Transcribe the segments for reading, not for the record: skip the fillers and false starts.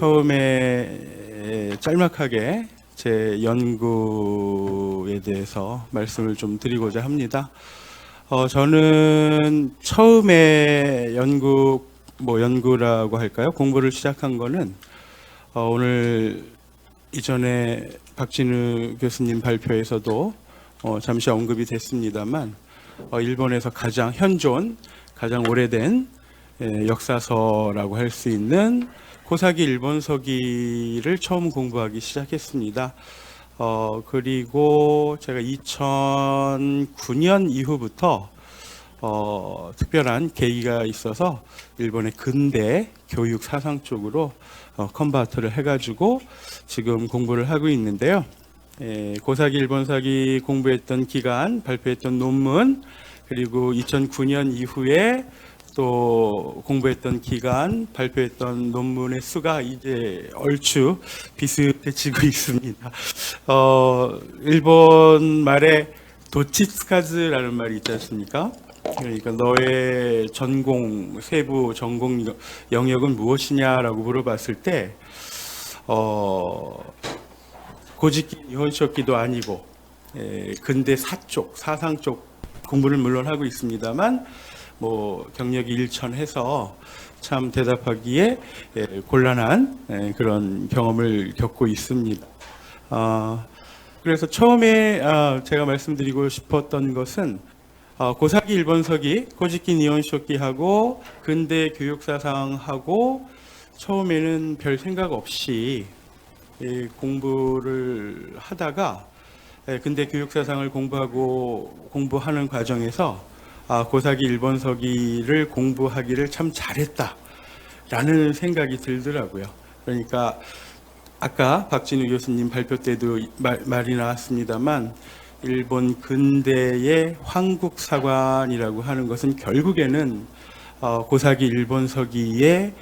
처음에 짤막하게 제 연구에 대해서 말씀을 좀 드리고자 합니다. 저는 처음에 연구라고 할까요? 공부를 시작한 거는 오늘 이전에 박진우 교수님 발표에서도 잠시 언급이 됐습니다만 일본에서 가장 현존, 가장 오래된 역사서라고 할 수 있는 고사기 일본서기를 처음 공부하기 시작했습니다. 그리고 제가 2009년 이후부터 특별한 계기가 있어서 일본의 근대 교육 사상 쪽으로 컨버터를 해가지고 지금 공부를 하고 있는데요. 고사기 일본서기 공부했던 기간, 발표했던 논문, 그리고 2009년 이후에 또 공부했던 기간, 발표했던 논문의 수가 이제 얼추 비슷해지고 있습니다. 일본 말에 도치츠카즈라는 말이 있지 않습니까? 그러니까 너의 전공, 세부 전공 영역은 무엇이냐라고 물어봤을 때, 고지키 니혼쇼키도 아니고, 근대 사쪽, 사상 쪽 공부를 물론 하고 있습니다만, 경력이 일천해서 참 대답하기에 곤란한 그런 경험을 겪고 있습니다. 그래서 처음에 제가 말씀드리고 싶었던 것은 고사기 일본서기, 고지키 니혼쇼키하고 근대 교육사상하고 처음에는 별 생각 없이 공부를 하다가 근대 교육사상을 공부하는 과정에서 고사기 일본서기를 공부하기를 참 잘했다라는 생각이 들더라고요. 그러니까 아까 박진우 교수님 발표 때도 말이 나왔습니다만 일본 근대의 황국사관이라고 하는 것은 결국에는 고사기 일본서기에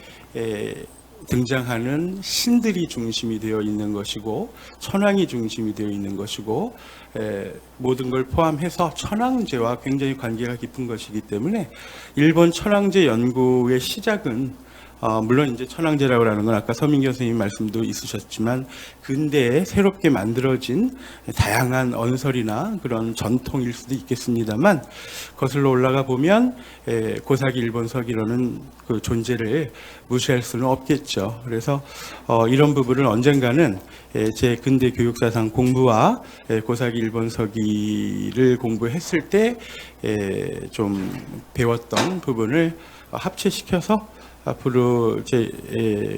등장하는 신들이 중심이 되어 있는 것이고 천황이 중심이 되어 있는 것이고 모든 걸 포함해서 천황제와 굉장히 관계가 깊은 것이기 때문에 일본 천황제 연구의 시작은 물론 이제 천황제라고 하는 건 아까 서민교 선생님 말씀도 있으셨지만 근대에 새롭게 만들어진 다양한 언설이나 그런 전통일 수도 있겠습니다만 거슬러 올라가 보면 고사기 일본서기로는 그 존재를 무시할 수는 없겠죠. 그래서 이런 부분을 언젠가는 제 근대 교육사상 공부와 고사기 일본서기를 공부했을 때 좀 배웠던 부분을 합체시켜서 앞으로 제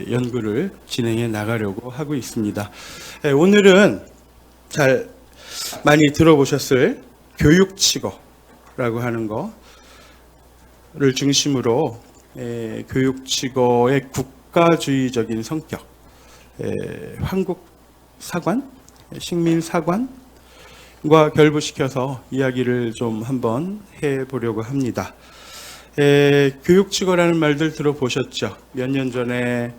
연구를 진행해 나가려고 하고 있습니다. 오늘은 잘 많이 들어보셨을 교육치거라고 하는 거를 중심으로 교육치거의 국가주의적인 성격, 황국사관, 식민사관과 결부시켜서 이야기를 좀 한번 해보려고 합니다. 교육치거라는 말들 들어보셨죠? 몇 년 전에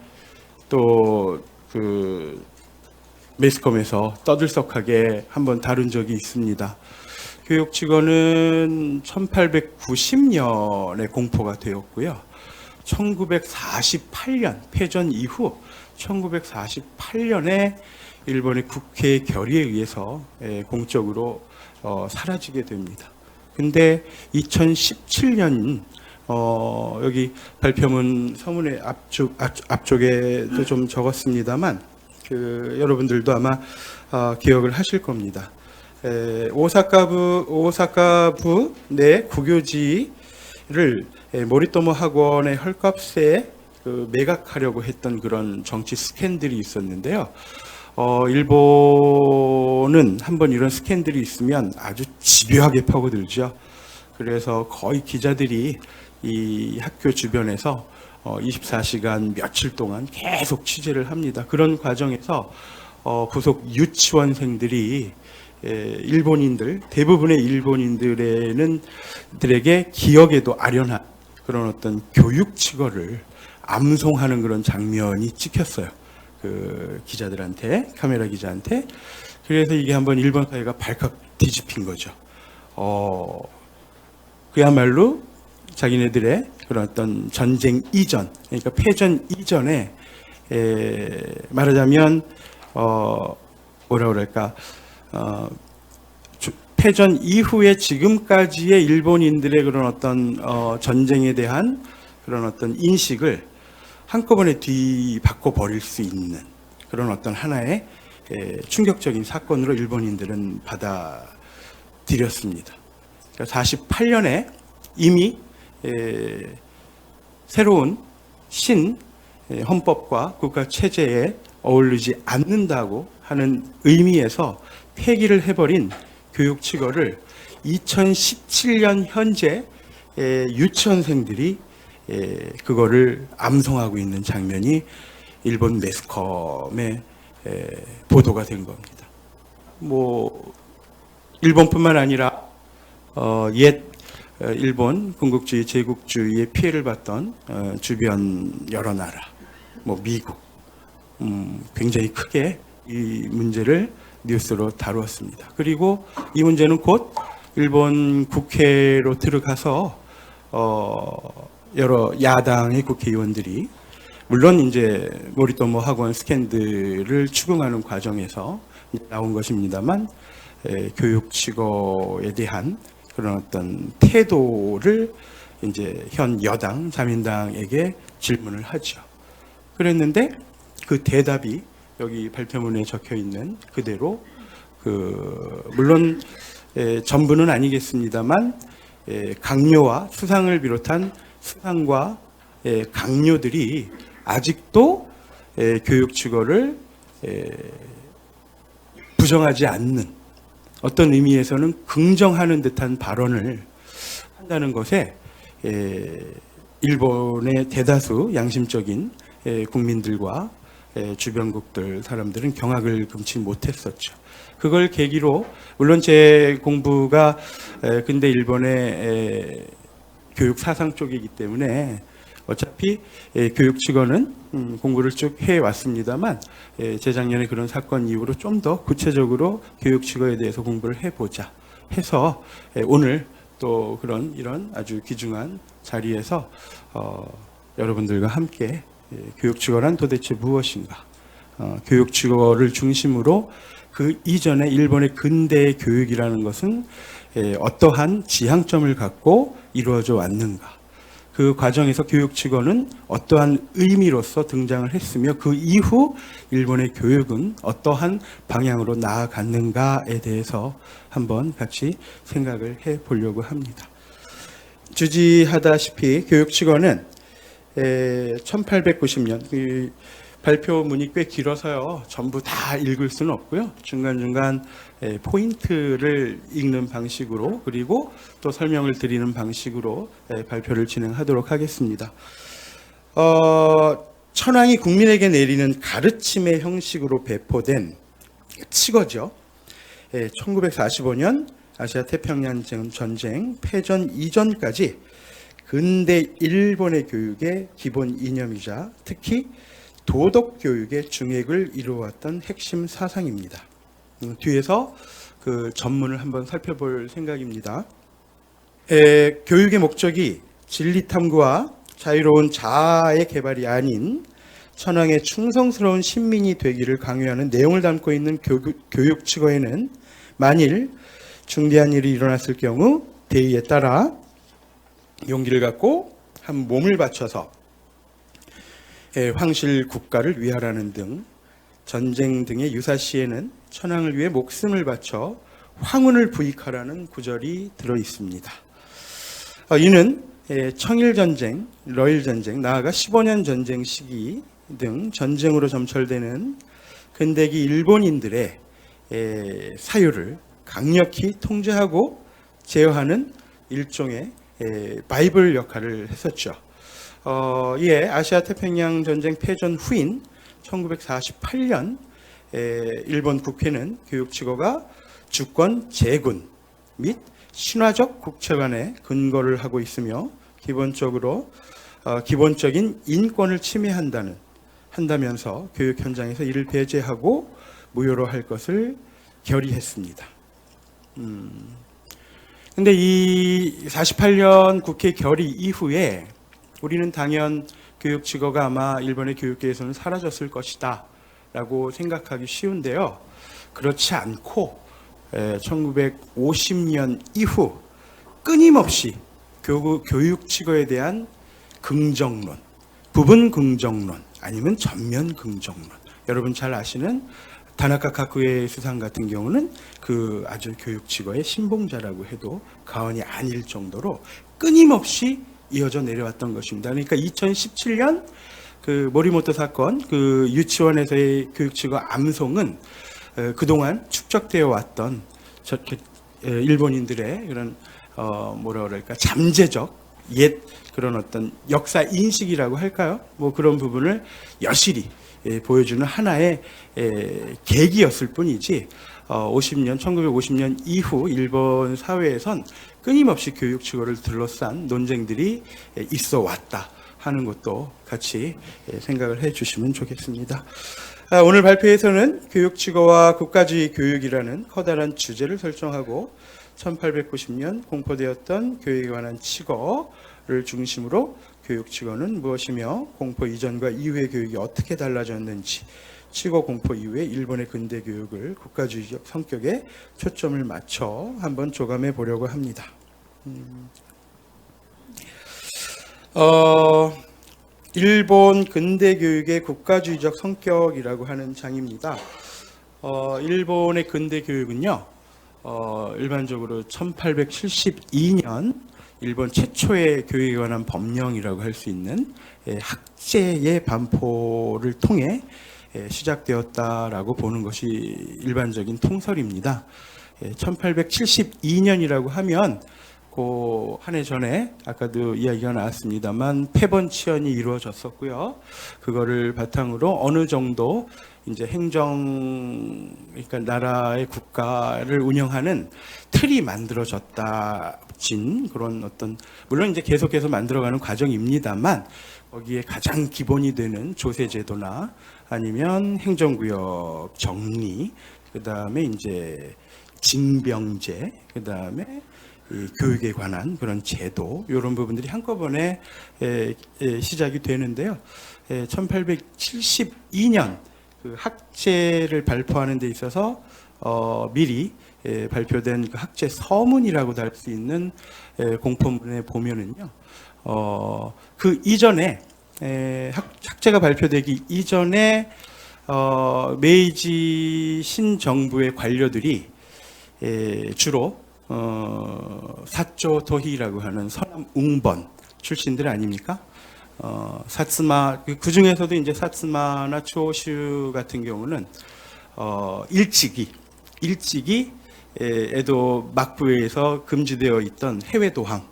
또 매스컴에서 떠들썩하게 한번 다룬 적이 있습니다. 교육치거는 1890년에 공포가 되었고요. 1948년 패전 이후 1948년에 일본의 국회 결의에 의해서 공적으로 사라지게 됩니다. 근데 2017년 여기 발표문 서문의 앞쪽에도 좀 적었습니다만 여러분들도 아마 기억을 하실 겁니다. 오사카부 내 국교지를 모리토모 학원의 헐값에 매각하려고 했던 그런 정치 스캔들이 있었는데요. 일본은 한번 이런 스캔들이 있으면 아주 집요하게 파고들죠. 그래서 거의 기자들이 이 학교 주변에서 24시간 며칠 동안 계속 취재를 합니다. 그런 과정에서 부속 유치원생들이 대부분의 일본인들에게 기억에도 아련한 그런 어떤 교육치거를 암송하는 그런 장면이 찍혔어요. 그 기자들한테, 카메라 기자한테. 그래서 이게 한번 일본 사회가 발칵 뒤집힌 거죠. 그야말로 자기네들의 그런 어떤 전쟁 이전, 그러니까 패전 이전에 말하자면 뭐라 그럴까 패전 이후에 지금까지의 일본인들의 그런 어떤 전쟁에 대한 그런 어떤 인식을 한꺼번에 뒤바꿔 버릴 수 있는 그런 어떤 하나의 충격적인 사건으로 일본인들은 받아들였습니다. 48년에 이미 새로운 신 헌법과 국가 체제에 어울리지 않는다고 하는 의미에서 폐기를 해버린 교육치거를 2017년 현재 유치원생들이 그거를 암송하고 있는 장면이 일본 매스컴에 보도가 된 겁니다. 뭐 일본뿐만 아니라 옛 일본 군국주의 제국주의의 피해를 봤던 주변 여러 나라, 뭐 미국 굉장히 크게 이 문제를 뉴스로 다루었습니다. 그리고 이 문제는 곧 일본 국회로 들어가서 여러 야당의 국회의원들이 물론 이제 모리토모 학원 스캔들을 추궁하는 과정에서 나온 것입니다만 교육치거에 대한 그런 어떤 태도를 이제 현 여당 자민당에게 질문을 하죠. 그랬는데 그 대답이 여기 발표문에 적혀 있는 그대로 물론 전부는 아니겠습니다만 강요와 수상을 비롯한 수상과 강요들이 아직도 교육치거를 부정하지 않는 어떤 의미에서는 긍정하는 듯한 발언을 한다는 것에 일본의 대다수 양심적인 국민들과 주변국들 사람들은 경악을 금치 못했었죠. 그걸 계기로 물론 제 공부가 근대 일본의 교육 사상 쪽이기 때문에 어차피 교육치거는 공부를 쭉 해왔습니다만 재작년에 그런 사건 이후로 좀 더 구체적으로 교육치거에 대해서 공부를 해보자 해서 오늘 또 이런 아주 귀중한 자리에서 여러분들과 함께 교육치거란 도대체 무엇인가, 교육치거를 중심으로 그 이전에 일본의 근대 교육이라는 것은 어떠한 지향점을 갖고 이루어져 왔는가, 그 과정에서 교육치거는 어떠한 의미로서 등장을 했으며 그 이후 일본의 교육은 어떠한 방향으로 나아갔는가에 대해서 한번 같이 생각을 해보려고 합니다. 주지하다시피 교육치거는 1890년 발표문이 꽤 길어서요 전부 다 읽을 수는 없고요, 중간중간 포인트를 읽는 방식으로 그리고 또 설명을 드리는 방식으로 발표를 진행하도록 하겠습니다. 천황이 국민에게 내리는 가르침의 형식으로 배포된 치거죠. 1945년 아시아 태평양 전쟁 패전 이전까지 근대 일본의 교육의 기본 이념이자 특히 도덕 교육의 중핵을 이루어왔던 핵심 사상입니다. 뒤에서 그 전문을 한번 살펴볼 생각입니다. 교육의 목적이 진리 탐구와 자유로운 자아의 개발이 아닌 천황의 충성스러운 신민이 되기를 강요하는 내용을 담고 있는 교육치거에는 만일 중대한 일이 일어났을 경우 대의에 따라 용기를 갖고 한 몸을 바쳐서 황실 국가를 위하라는 등 전쟁 등의 유사시에는 천황을 위해 목숨을 바쳐 황운을 부익하라는 구절이 들어 있습니다. 이는 청일전쟁, 러일전쟁, 나아가 15년 전쟁 시기 등 전쟁으로 점철되는 근대기 일본인들의 사유를 강력히 통제하고 제어하는 일종의 바이블 역할을 했었죠. 이에 아시아 태평양 전쟁 패전 후인 1948년 일본 국회는 교육치거가 주권 재군 및 신화적 국채관에 근거를 하고 있으며 기본적인 인권을 한다면서 교육 현장에서 이를 배제하고 무효로 할 것을 결의했습니다. 근데 이 48년 국회 결의 이후에 우리는 당연 교육직어가 아마 일본의 교육계에서는 사라졌을 것이다 라고 생각하기 쉬운데요. 그렇지 않고 1950년 이후 끊임없이 교육직어에 대한 긍정론, 부분 긍정론 아니면 전면 긍정론, 여러분 잘 아시는 다나카 카쿠의 수상 같은 경우는 그 아주 교육직어의 신봉자라고 해도 과언이 아닐 정도로 끊임없이 이어져 내려왔던 것입니다. 그러니까 2017년 그 모리모토 사건, 그 유치원에서의 교육직어 암송은 그동안 축적되어 왔던 일본인들의 그런 뭐라 그럴까 잠재적 옛 그런 어떤 역사 인식이라고 할까요? 뭐 그런 부분을 여실히 보여주는 하나의 계기였을 뿐이지 1950년 이후 일본 사회에선 끊임없이 교육직어를 둘러싼 논쟁들이 있어 왔다 하는 것도 같이 생각을 해 주시면 좋겠습니다. 오늘 발표에서는 교육직어와 국가주의 교육이라는 커다란 주제를 설정하고 1890년 공포되었던 교육에 관한 칙어를 중심으로 교육직어는 무엇이며 공포 이전과 이후의 교육이 어떻게 달라졌는지, 칙어 공포 이후의 일본의 근대 교육을 국가주의적 성격에 초점을 맞춰 한번 조감해 보려고 합니다. 일본 근대 교육의 국가주의적 성격이라고 하는 장입니다. 일본의 근대 교육은요, 일반적으로 1872년 일본 최초의 교육에 관한 법령이라고 할 수 있는 학제의 반포를 통해 시작되었다라고 보는 것이 일반적인 통설입니다. 1872년이라고 하면 그 한 해 전에 아까도 이야기가 나왔습니다만 폐번치연이 이루어졌었고요. 그거를 바탕으로 어느 정도 이제 행정, 그러니까 나라의 국가를 운영하는 틀이 만들어졌다진 그런 어떤, 물론 이제 계속해서 만들어가는 과정입니다만 거기에 가장 기본이 되는 조세제도나 아니면 행정구역 정리, 그 다음에 이제 징병제, 그 다음에 교육에 관한 그런 제도, 이런 부분들이 한꺼번에 시작이 되는데요. 1872년 그 학제를 발표하는 데 있어서 미리 발표된 그 학제 서문이라고도 할 수 있는 공포문에 보면은요, 그 이전에 학제가 발표되기 이전에 메이지 신정부의 관료들이 주로 사조 도희라고 하는 서남 웅번 출신들 아닙니까? 사츠마, 그 중에서도 이제 사츠마나 초슈 같은 경우는 일찍이 에도 막부에서 금지되어 있던 해외 도항,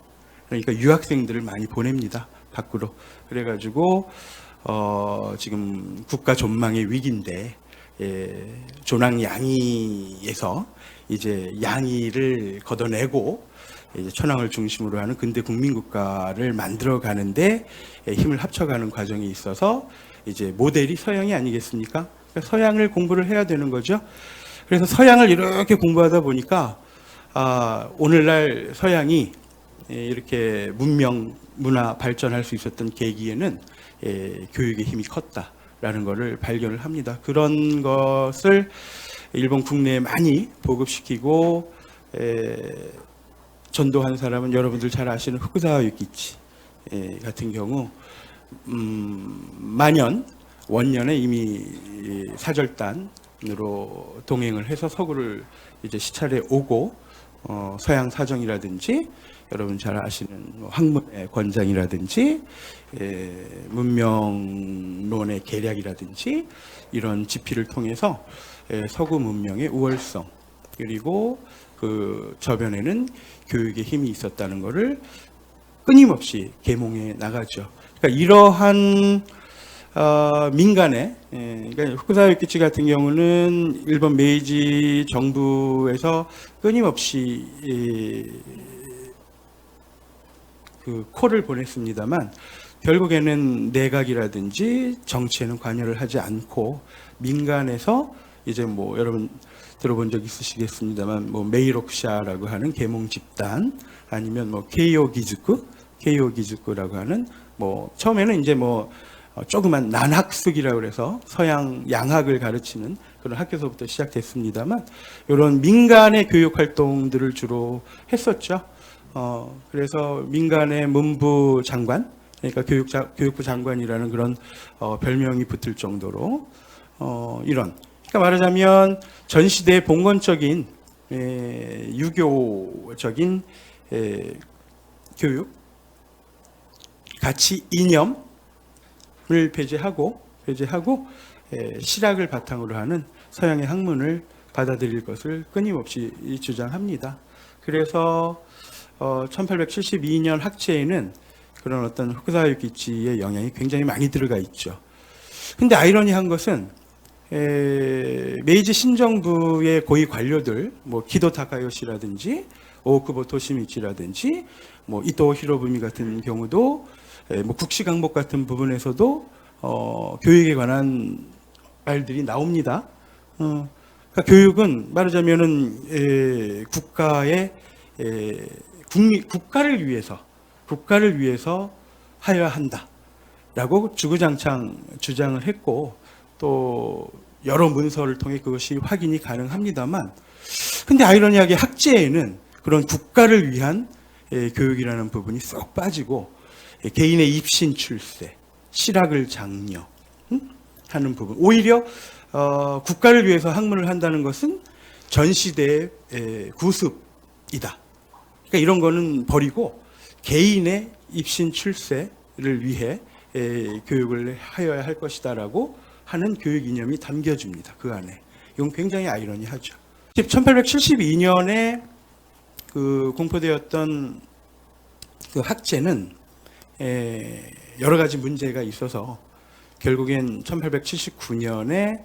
그러니까 유학생들을 많이 보냅니다, 밖으로. 그래가지고 지금 국가 전망의 위기인데 조낭양이에서 이제 양이를 걷어내고 이제 천황을 중심으로 하는 근대 국민국가를 만들어 가는데 힘을 합쳐가는 과정에 있어서 이제 모델이 서양이 아니겠습니까? 그러니까 서양을 공부를 해야 되는 거죠. 그래서 서양을 이렇게 공부하다 보니까 오늘날 서양이 이렇게 문명, 문화 발전할 수 있었던 계기에는 교육의 힘이 컸다라는 것을 발견을 합니다. 그런 것을 일본 국내에 많이 보급시키고 전도한 사람은 여러분들 잘 아시는 후쿠사와 유키치 같은 경우 만년 원년에 이미 사절단으로 동행을 해서 서구를 이제 시찰해 오고 서양 사정이라든지 여러분 잘 아시는 학문의 권장이라든지 문명론의 계략이라든지 이런 지피를 통해서 서구 문명의 우월성, 그리고 그 저변에는 교육의 힘이 있었다는 것을 끊임없이 계몽해 나가죠. 그러니까 이러한 민간의, 그러니까 후쿠사와 유키치 같은 경우는 일본 메이지 정부에서 끊임없이 그 콜을 보냈습니다만 결국에는 내각이라든지 정치에는 관여를 하지 않고 민간에서 이제 뭐 여러분 들어본 적 있으시겠습니다만 뭐 메이로쿠샤라고 하는 계몽 집단, 아니면 뭐 케이오 기즈쿠 케이오 기즈쿠라고 하는 뭐 처음에는 이제 뭐 조그만 난학숙이라고 그래서 서양 양학을 가르치는 그런 학교서부터 시작됐습니다만 이런 민간의 교육 활동들을 주로 했었죠. 그래서 민간의 문부 장관, 그러니까 교육부 장관이라는 그런 별명이 붙을 정도로 이런, 그러니까 말하자면 전 시대의 봉건적인 유교적인 교육, 가치, 이념을 배제하고 실학을 바탕으로 하는 서양의 학문을 받아들일 것을 끊임없이 주장합니다. 그래서 1872년 학제에는 그런 어떤 후쿠사와 유키치의 영향이 굉장히 많이 들어가 있죠. 근데 아이러니한 것은 메이지 신정부의 고위 관료들, 뭐 기도 타카요시라든지 오쿠보 토시미치라든지 뭐 이토 히로부미 같은 경우도 뭐 국시 강복 같은 부분에서도 교육에 관한 말들이 나옵니다. 그러니까 교육은 말하자면은 국가의 국가를 위해서 하여야 한다라고 주구장창 주장을 했고 또 여러 문서를 통해 그것이 확인이 가능합니다만, 근데 아이러니하게 학제에는 그런 국가를 위한 교육이라는 부분이 쏙 빠지고 개인의 입신 출세, 실학을 장려 하는 부분, 오히려 국가를 위해서 학문을 한다는 것은 전 시대의 구습이다. 그러니까 이런 거는 버리고 개인의 입신 출세를 위해 교육을 하여야 할 것이다라고 하는 교육 이념이 담겨집니다. 그 안에. 이건 굉장히 아이러니하죠. 1872년에 그 공포되었던 그 학제는 여러 가지 문제가 있어서 결국엔 1879년에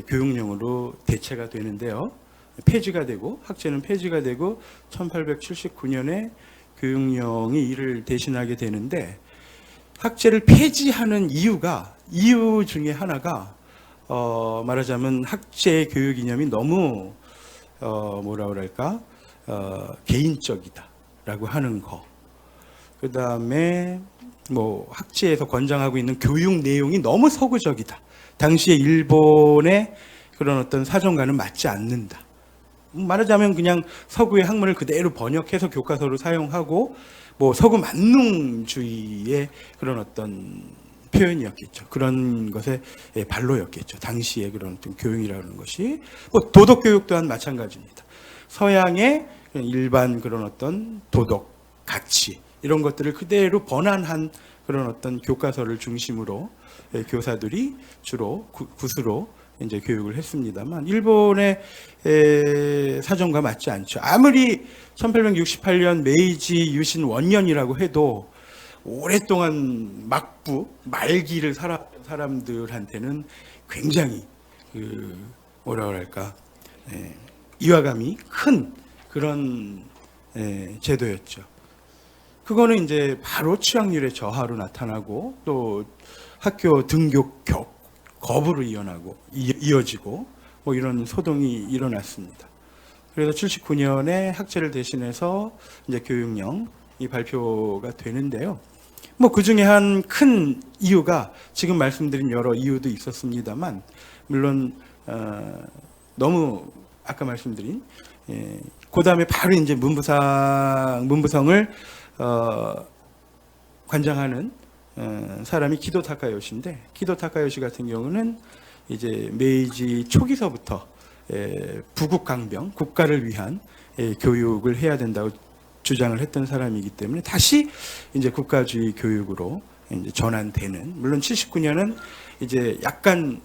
교육령으로 대체가 되는데요. 폐지가 되고, 학제는 폐지가 되고 1879년에 교육령이 이를 대신하게 되는데, 학제를 폐지하는 이유 중에 하나가 말하자면 학제 교육 이념이 너무 뭐라 그럴까 개인적이다라고 하는 거. 그 다음에 뭐 학제에서 권장하고 있는 교육 내용이 너무 서구적이다. 당시에 일본의 그런 어떤 사정과는 맞지 않는다. 말하자면 그냥 서구의 학문을 그대로 번역해서 교과서로 사용하고 뭐 서구 만능주의의 그런 어떤 표현이었겠죠. 그런 것의 발로였겠죠. 당시에 그런 어떤 교육이라는 것이. 뭐 도덕 교육 또한 마찬가지입니다. 서양의 일반 그런 어떤 도덕, 가치 이런 것들을 그대로 번안한 그런 어떤 교과서를 중심으로 교사들이 주로 구수로 이제 교육을 했습니다만, 일본의 사정과 맞지 않죠. 아무리 1868년 메이지 유신 원년이라고 해도 오랫동안 말기를 살았던 사람들한테는 굉장히 뭐라 그럴까 이화감이 큰 그런 제도였죠. 그거는 이제 바로 취학률의 저하로 나타나고 또 학교 등교 거부로 이어지고 뭐 이런 소동이 일어났습니다. 그래서 79년에 학제를 대신해서 이제 교육령이 발표가 되는데요. 뭐 그 중에 한 큰 이유가 지금 말씀드린 여러 이유도 있었습니다만, 물론 너무 아까 말씀드린 그 다음에 바로 이제 문부성을 관장하는 사람이 기도 타카요시인데, 기도 타카요시 같은 경우는 이제 메이지 초기서부터 부국 강병, 국가를 위한 교육을 해야 된다고 주장을 했던 사람이기 때문에 다시 이제 국가주의 교육으로 이제 전환되는, 물론 79년은 이제 약간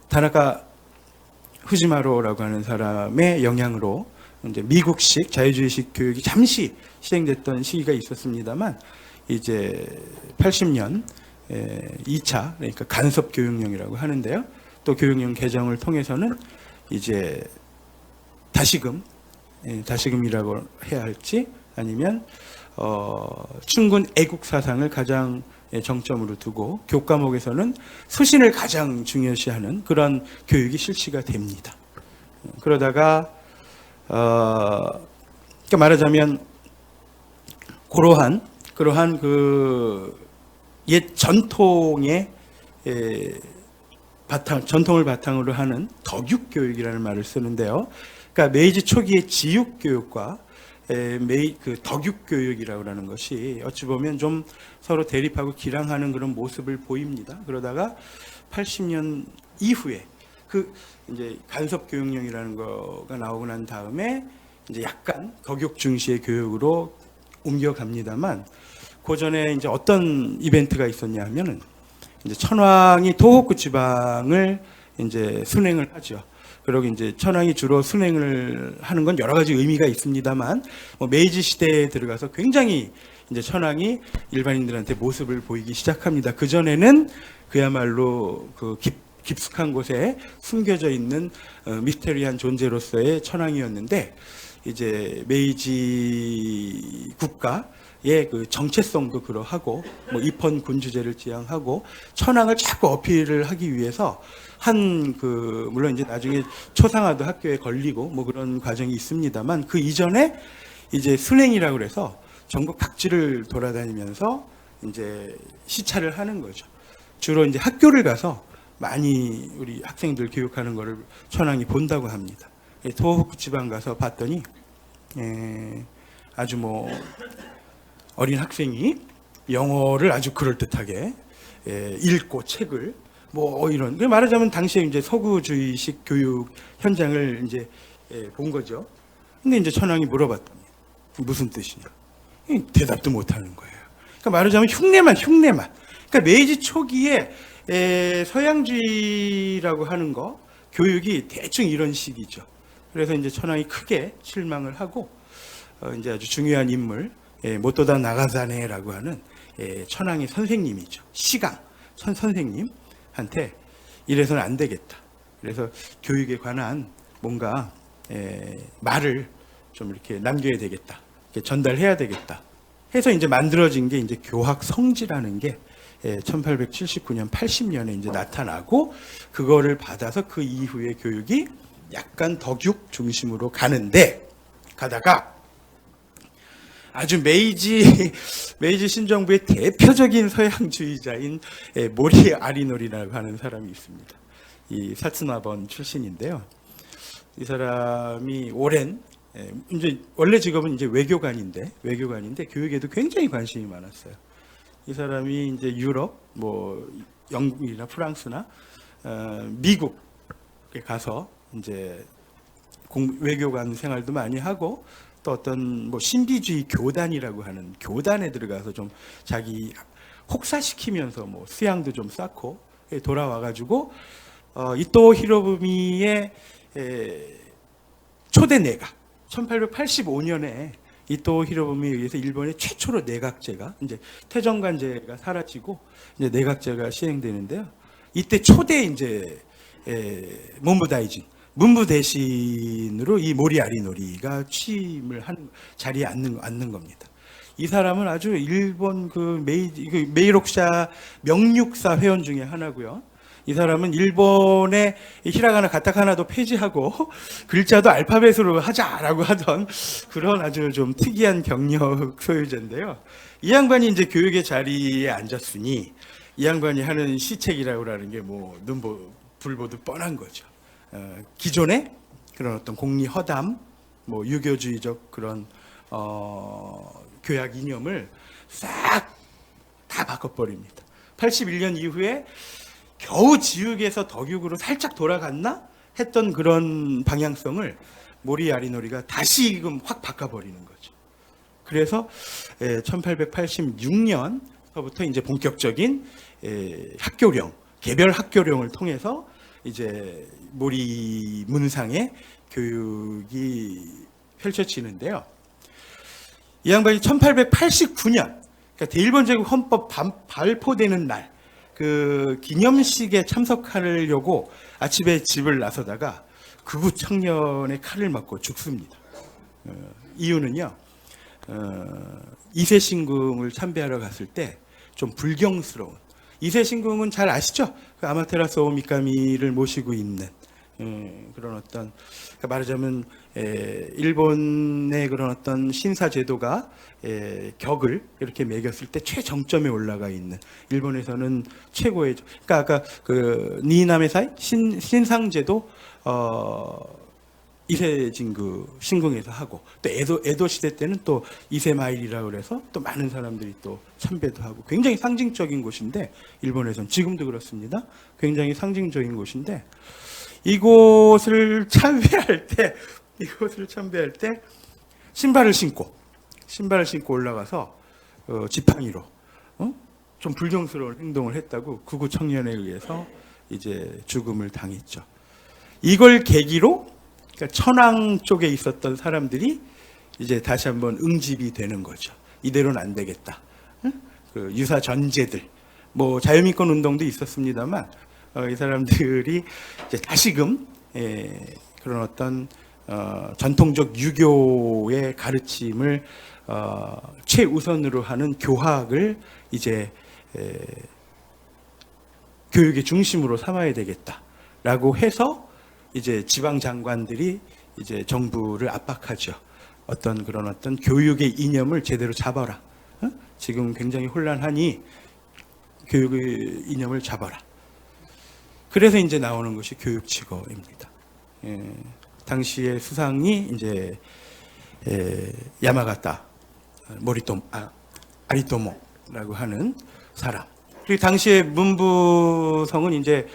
다나카 후지마로라고 하는 사람의 영향으로 이제 미국식 자유주의식 교육이 잠시 시행됐던 시기가 있었습니다만, 이제 80년 2차, 그러니까 간섭 교육령이라고 하는데요. 또 교육령 개정을 통해서는 이제 다시금이라고 해야 할지, 아니면 충군 애국 사상을 가장 정점으로 두고 교과목에서는 수신을 가장 중요시하는 그런 교육이 실시가 됩니다. 그러다가 그러니까 말하자면 그러한 그 옛 전통의 전통을 바탕으로 하는 덕육 교육이라는 말을 쓰는데요. 그러니까 메이지 초기의 지육 교육과 그 덕육 교육이라고 하는 것이 어찌 보면 좀 서로 대립하고 기량하는 그런 모습을 보입니다. 그러다가 80년 이후에 그 이제 간섭 교육령이라는 거가 나오고 난 다음에 이제 약간 덕육 중시의 교육으로 옮겨갑니다만, 그 전에 이제 어떤 이벤트가 있었냐 하면은 이제 천황이 토호쿠 지방을 이제 순행을 하죠. 그리고 이제 천황이 주로 순행을 하는 건 여러 가지 의미가 있습니다만, 뭐 메이지 시대에 들어가서 굉장히 이제 천황이 일반인들한테 모습을 보이기 시작합니다. 그 전에는 그야말로 그 깊숙한 곳에 숨겨져 있는 미스테리한 존재로서의 천황이었는데, 이제 메이지 국가의 그 정체성도 그러하고 뭐 입헌 군주제를 지향하고 천황을 자꾸 어필을 하기 위해서 물론 이제 나중에 초상화도 학교에 걸리고 뭐 그런 과정이 있습니다만, 그 이전에 이제 순행이라고 그래서 전국 각지를 돌아다니면서 이제 시찰을 하는 거죠. 주로 이제 학교를 가서 많이 우리 학생들 교육하는 거를 천황이 본다고 합니다. 토호쿠 지방 가서 봤더니 아주 뭐 어린 학생이 영어를 아주 그럴듯하게 읽고 책을 뭐 이런, 말하자면 당시에 이제 서구주의식 교육 현장을 이제 본 거죠. 근데 이제 천황이 물어봤더니 무슨 뜻이냐? 대답도 못 하는 거예요. 그러니까 말하자면 흉내만. 그러니까 메이지 초기에 서양주의라고 하는 거 교육이 대충 이런 식이죠. 그래서 이제 천황이 크게 실망을 하고 이제 아주 중요한 인물 모토다 나가사네라고 하는 천황의 선생님이죠. 시강 선생님한테 이래서는 안 되겠다. 그래서 교육에 관한 뭔가 말을 좀 이렇게 남겨야 되겠다. 이렇게 전달해야 되겠다. 해서 이제 만들어진 게 이제 교학 성지라는 게 1879년, 80년에 이제 나타나고, 그거를 받아서 그 이후의 교육이 약간 덕육 중심으로 가다가 아주 메이지 신정부의 대표적인 서양주의자인 모리 아리노리라고 하는 사람이 있습니다. 이 사츠마번 출신인데요. 이 사람이 오랜 이제 원래 직업은 이제 외교관인데 교육에도 굉장히 관심이 많았어요. 이 사람이 이제 유럽, 뭐 영국이나 프랑스나 미국에 가서 이제 외교관 생활도 많이 하고, 또 어떤 뭐 신비주의 교단이라고 하는 교단에 들어가서 좀 자기 혹사시키면서 뭐 수양도 좀 쌓고 돌아와가지고 이토 히로부미의 초대 내각 1885년에 이토 히로부미에 의해서 일본의 최초로 내각제가 이제 태정관제가 사라지고 이제 내각제가 시행되는데요. 이때 초대 이제 문부 대신으로 이 모리 아리노리가 취임을 하는 자리에 앉는 겁니다. 이 사람은 아주 일본 그 메이록샤 명육사 회원 중에 하나고요. 이 사람은 일본의 히라가나 가타카나도 폐지하고 글자도 알파벳으로 하자라고 하던 그런 아주 좀 특이한 경력 소유자인데요. 이 양반이 이제 교육의 자리에 앉았으니 이 양반이 하는 시책이라고 하는 게 뭐 불보듯 뻔한 거죠. 기존의 그런 어떤 공리허담, 뭐 유교주의적 그런 교약 이념을 싹 다 바꿔버립니다. 81년 이후에 겨우 지육에서 덕육으로 살짝 돌아갔나 했던 그런 방향성을 모리 아리노리가 다시금 확 바꿔버리는 거죠. 그래서 1886년서부터 이제 본격적인 학교령, 개별 학교령을 통해서 이제 모리 문상의 교육이 펼쳐지는데요. 이 양반이 1889년, 그러니까 대일본 제국 헌법 발표되는 날, 그 기념식에 참석하려고 아침에 집을 나서다가 극우 청년의 칼을 맞고 죽습니다. 이유는요, 이세신궁을 참배하러 갔을 때 좀 불경스러운, 이세신궁은 잘 아시죠? 그 아마테라스 오미카미를 모시고 있는 그런 어떤 그러니까 말하자면 일본의 그런 어떤 신사 제도가 격을 이렇게 매겼을 때 최정점에 올라가 있는 일본에서는 최고의 그러니까 아까 그 니나메사이 신상제도 이세진구 신궁에서 하고 또 에도 시대 때는 또 이세마일이라고 그래서 또 많은 사람들이 또 참배도 하고 굉장히 상징적인 곳인데 일본에서는 지금도 그렇습니다. 굉장히 상징적인 곳인데 이곳을 참배할 때 신발을 신고 올라가서 지팡이로 좀 불경스러운 행동을 했다고 구구 청년에 의해서 이제 죽음을 당했죠. 이걸 계기로 그러니까 천황 쪽에 있었던 사람들이 이제 다시 한번 응집이 되는 거죠. 이대로는 안 되겠다. 그 유사 전제들, 뭐 자유민권 운동도 있었습니다만 이 사람들이 이제 다시금 그런 어떤 전통적 유교의 가르침을 최우선으로 하는 교학을 이제 교육의 중심으로 삼아야 되겠다라고 해서 이제 지방 장관들이 이제 정부를 압박하죠. 어떤 교육의 이념을 제대로 잡아라. 지금 굉장히 혼란하니 교육의 이념을 잡아라. 그래서 이제 나오는 것이 교육치고입니다. 당시의 수상이 이제 야마가타 아리토모라고 하는 사람. 그리고 당시의 문부성은 이제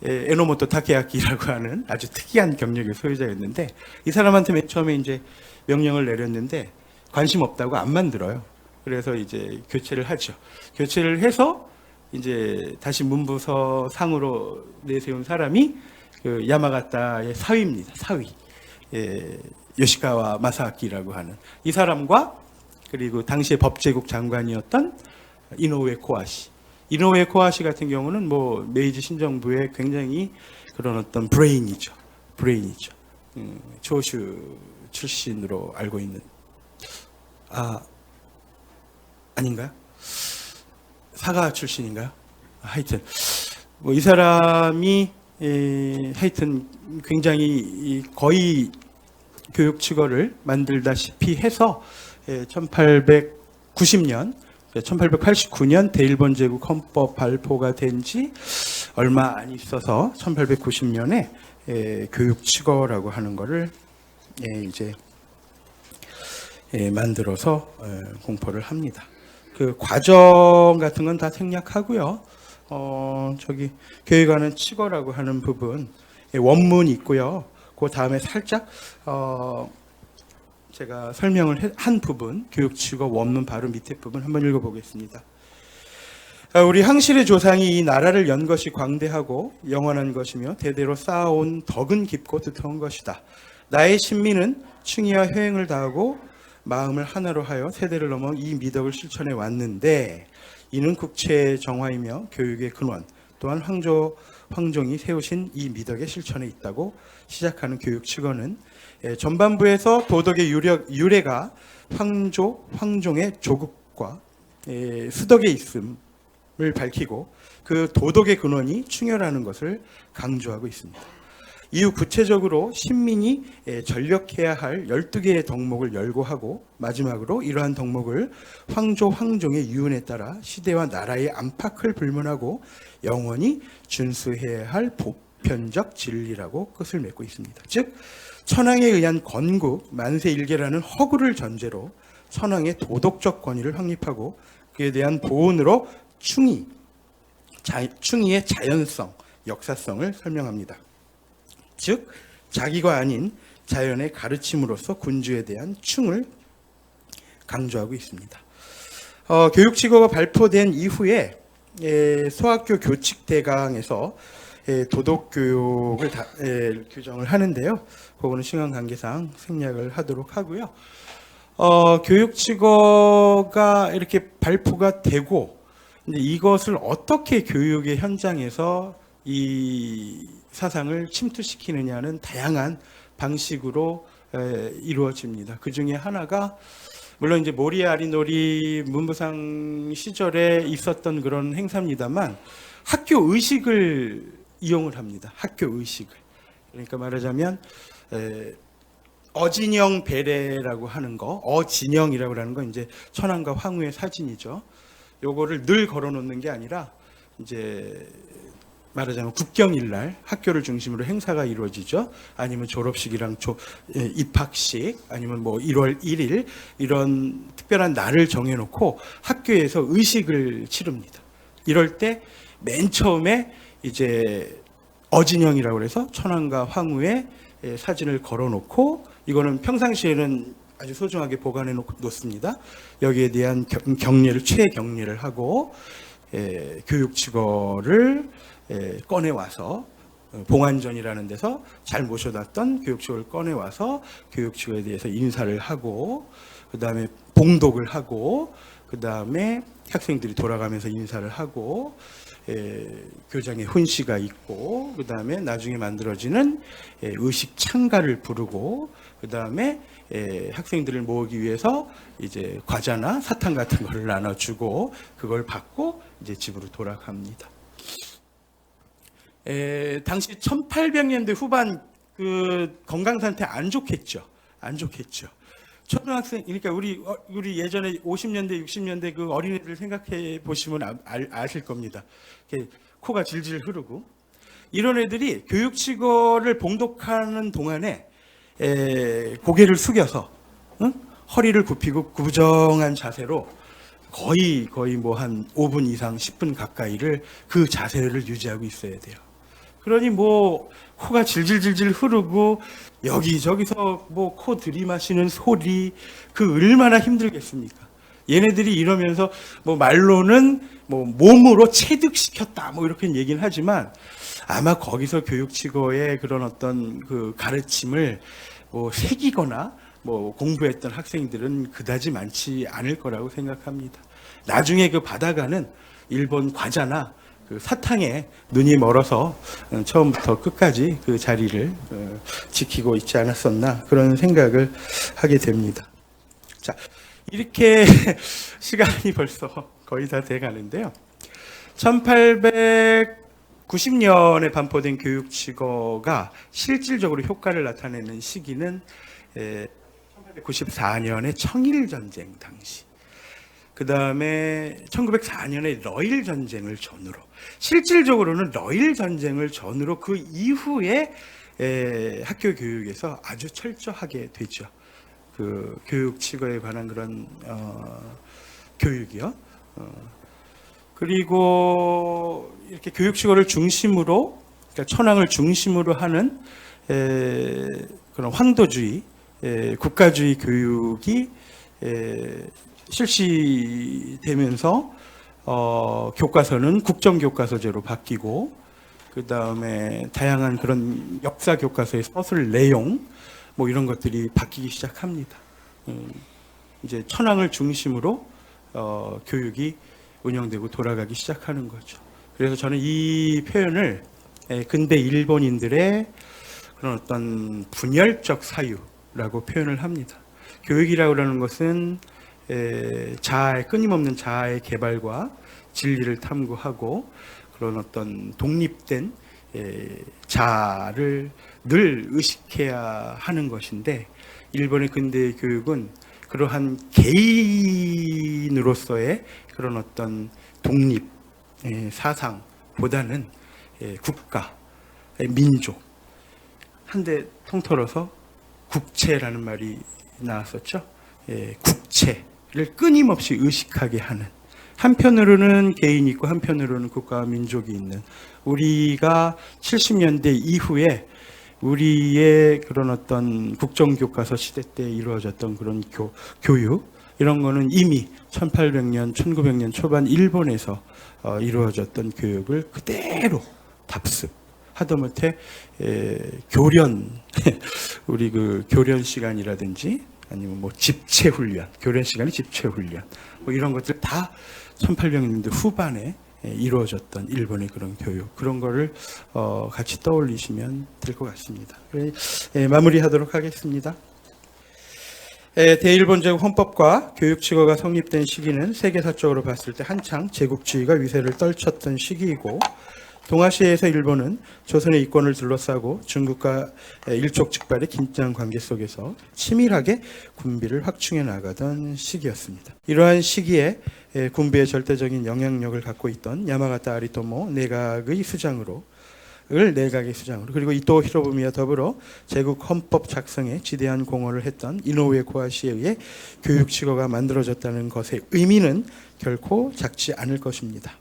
에노모토 타케야키라고 하는 아주 특이한 경력의 소유자였는데 이 사람한테 맨 처음에 이제 명령을 내렸는데 관심 없다고 안 만들어요. 그래서 이제 교체를 하죠. 교체를 해서 이제 다시 문부서 상으로 내세운 사람이 그 야마가타의 사위입니다. 사위. 요시카와 마사아키라고 하는 이 사람과 그리고 당시의 법제국 장관이었던 이노우에 코아시. 이노우에 코아시 같은 경우는 뭐 메이지 신정부의 굉장히 그런 어떤 브레인이죠. 조슈 출신으로 알고 있는 아닌가요? 사가 출신인가요? 하여튼 뭐 이 사람이 하여튼 굉장히 거의 교육치거를 만들다시피 해서 1889년 대일본 제국 헌법 발표가 된 지 얼마 안 있어서 1890년에 교육치거라고 하는 거를 이제 만들어서 공포를 합니다. 그 과정 같은 건 다 생략하고요. 저기 교육하는 치거라고 하는 부분 원문이 있고요. 그 다음에 살짝 제가 설명을 한 부분 교육치거 원문 바로 밑에 부분 한번 읽어보겠습니다. 우리 항실의 조상이 이 나라를 연 것이 광대하고 영원한 것이며 대대로 쌓아온 덕은 깊고 두터운 것이다. 나의 신민은 충의와 효행을 다하고 마음을 하나로 하여 세대를 넘어 이 미덕을 실천해 왔는데 이는 국체의 정화이며 교육의 근원 또한 황종이 세우신 이 미덕의 실천에 있다고 시작하는 교육치거는 전반부에서 도덕의 유래가 황종의 조국과 수덕에 있음을 밝히고 그 도덕의 근원이 충혈하는 것을 강조하고 있습니다. 이후 구체적으로 신민이 전력해야 할 12개의 덕목을 열고하고 마지막으로 이러한 덕목을 황종의 유언에 따라 시대와 나라의 안팎을 불문하고 영원히 준수해야 할 보편적 진리라고 끝을 맺고 있습니다. 즉 천황에 의한 건국 만세일계라는 허구를 전제로 천황의 도덕적 권위를 확립하고 그에 대한 보온으로 충의의 자연성, 역사성을 설명합니다. 즉 자기가 아닌 자연의 가르침으로서 군주에 대한 충을 강조하고 있습니다. 교육치거가 발표된 이후에 소학교 교칙대강에서 도덕교육을 규정을 하는데요. 그거는 시간 관계상 생략을 하도록 하고요. 교육치거가 이렇게 발표가 되고 이제 이것을 어떻게 교육의 현장에서 이 사상을 침투시키느냐는 다양한 방식으로 이루어집니다. 그 중에 하나가 물론 이제 모리아리노리 문부상 시절에 있었던 그런 행사입니다만 학교 의식을 이용을 합니다. 학교 의식을. 그러니까 말하자면 어진영 배례라고 하는 거, 어진영이라고 하는 건 이제 천황과 황후의 사진이죠. 요거를 늘 걸어놓는 게 아니라 이제 말하자면 국경일날 학교를 중심으로 행사가 이루어지죠. 아니면 졸업식이랑 입학식, 아니면 뭐 1월 1일 이런 특별한 날을 정해놓고 학교에서 의식을 치릅니다. 이럴 때 맨 처음에 이제 어진영이라고 해서 천황과 황후의 사진을 걸어놓고, 이거는 평상시에는 아주 소중하게 보관해 놓습니다. 여기에 대한 경례를, 최경례를 하고 교육직원을 꺼내와서 봉안전이라는 데서 잘 모셔놨던 교육직원을 꺼내와서 교육직원에 대해서 인사를 하고, 그 다음에 봉독을 하고, 그 다음에 학생들이 돌아가면서 인사를 하고, 교장의 훈시가 있고, 그 다음에 나중에 만들어지는 의식 창가를 부르고, 그 다음에 학생들을 모으기 위해서 이제 과자나 사탕 같은 걸 나눠주고, 그걸 받고 이제 집으로 돌아갑니다. 당시 1800년대 후반 그 건강 상태 안 좋겠죠. 안 좋겠죠. 초등학생, 그러니까 우리 예전에 50년대, 60년대 그 어린애들 생각해 보시면 아실 겁니다. 코가 질질 흐르고, 이런 애들이 교육직원을 봉독하는 동안에 고개를 숙여서 허리를 굽히고 구부정한 자세로 거의 뭐 한 5분 이상 10분 가까이를 그 자세를 유지하고 있어야 돼요. 그러니 뭐 코가 질질질질 흐르고 여기저기서 뭐 코 들이마시는 소리, 그 얼마나 힘들겠습니까? 얘네들이 이러면서 뭐 말로는 뭐 몸으로 체득시켰다 뭐 이렇게 얘기는 하지만, 아마 거기서 교육직원의 그런 어떤 그 가르침을 뭐 새기거나 뭐 공부했던 학생들은 그다지 많지 않을 거라고 생각합니다. 나중에 그 받아가는 일본 과자나 그 사탕에 눈이 멀어서 처음부터 끝까지 그 자리를 지키고 있지 않았었나, 그런 생각을 하게 됩니다. 자, 이렇게 시간이 벌써 거의 다 돼 가는데요. 1890년에 반포된 교육직어가 실질적으로 효과를 나타내는 시기는 1894년의 청일전쟁 당시, 그 다음에 1904년에 러일 전쟁을 전후로, 실질적으로는 러일 전쟁을 전후로 그 이후에 학교 교육에서 아주 철저하게 되죠. 그 교육직어에 관한 그런 교육이요. 그리고 이렇게 교육직어를 중심으로, 그러니까 천황을 중심으로 하는 그런 황도주의, 국가주의 교육이 실시되면서 교과서는 국정교과서제로 바뀌고, 그 다음에 다양한 그런 역사 교과서에 써쓸 내용 뭐 이런 것들이 바뀌기 시작합니다. 이제 천황을 중심으로 교육이 운영되고 돌아가기 시작하는 거죠. 그래서 저는 이 표현을 근대 일본인들의 그런 어떤 분열적 사유라고 표현을 합니다. 교육이라고 하는 것은 끊임없는 자아의 개발과 진리를 탐구하고 그런 어떤 독립된 자아를 늘 의식해야 하는 것인데, 일본의 근대 교육은 그러한 개인으로서의 그런 어떤 독립 사상보다는 국가, 민족, 한데 통틀어서 국체라는 말이 나왔었죠. 국체를 끊임없이 의식하게 하는, 한편으로는 개인이 있고 한편으로는 국가와 민족이 있는, 우리가 70년대 이후에 우리의 그런 어떤 국정교과서 시대 때 이루어졌던 그런 교육, 이런 거는 이미 1800년, 1900년 초반 일본에서 이루어졌던 교육을 그대로 답습, 하다못해 교련, 우리 그 교련 시간이라든지 아니면 뭐 집체 훈련, 교련 시간이 집체 훈련, 뭐 이런 것들 다 1800년대 후반에 이루어졌던 일본의 그런 교육, 그런 거를 같이 떠올리시면 될 것 같습니다. 마무리하도록 하겠습니다. 대일본제국 헌법과 교육직어가 성립된 시기는 세계사적으로 봤을 때 한창 제국주의가 위세를 떨쳤던 시기이고, 동아시아에서 일본은 조선의 이권을 둘러싸고 중국과 일촉즉발의 긴장 관계 속에서 치밀하게 군비를 확충해 나가던 시기였습니다. 이러한 시기에 군부의 절대적인 영향력을 갖고 있던 야마가타 아리토모 내각의 수장으로 그리고 이토 히로부미와 더불어 제국 헌법 작성에 지대한 공헌을 했던 이노우에 고아시에 의해 교육치거가 만들어졌다는 것의 의미는 결코 작지 않을 것입니다.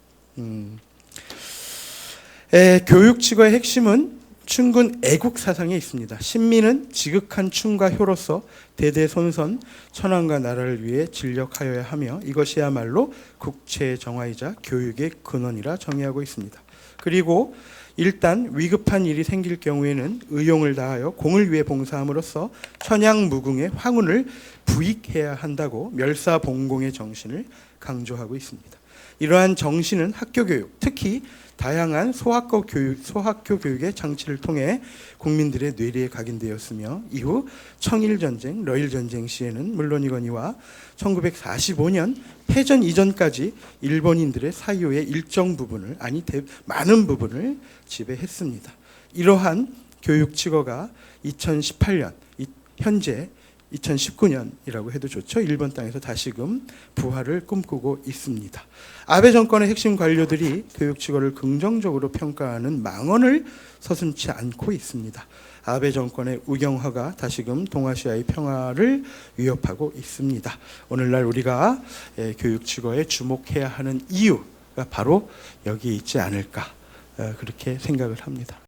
교육치거의 핵심은 춘군 애국 사상에 있습니다. 신민은 지극한 춘과 효로서 대대손손 천황과 나라를 위해 진력하여야 하며 이것이야말로 국채의 정화이자 교육의 근원이라 정의하고 있습니다. 그리고 일단 위급한 일이 생길 경우에는 의용을 다하여 공을 위해 봉사함으로써 천양무궁의 황운을 부익해야 한다고 멸사봉공의 정신을 강조하고 있습니다. 이러한 정신은 학교교육, 특히 다양한 소학교 교육의 장치를 통해 국민들의 뇌리에 각인되었으며 이후 청일전쟁, 러일전쟁 시에는 물론이거니와 1945년 패전 이전까지 일본인들의 사유의 일정 부분을 많은 부분을 지배했습니다. 이러한 교육치거가 2018년 현재 2019년이라고 해도 좋죠. 일본 땅에서 다시금 부활을 꿈꾸고 있습니다. 아베 정권의 핵심 관료들이 교육치거를 긍정적으로 평가하는 망언을 서슴지 않고 있습니다. 아베 정권의 우경화가 다시금 동아시아의 평화를 위협하고 있습니다. 오늘날 우리가 교육치거에 주목해야 하는 이유가 바로 여기 있지 않을까 그렇게 생각을 합니다.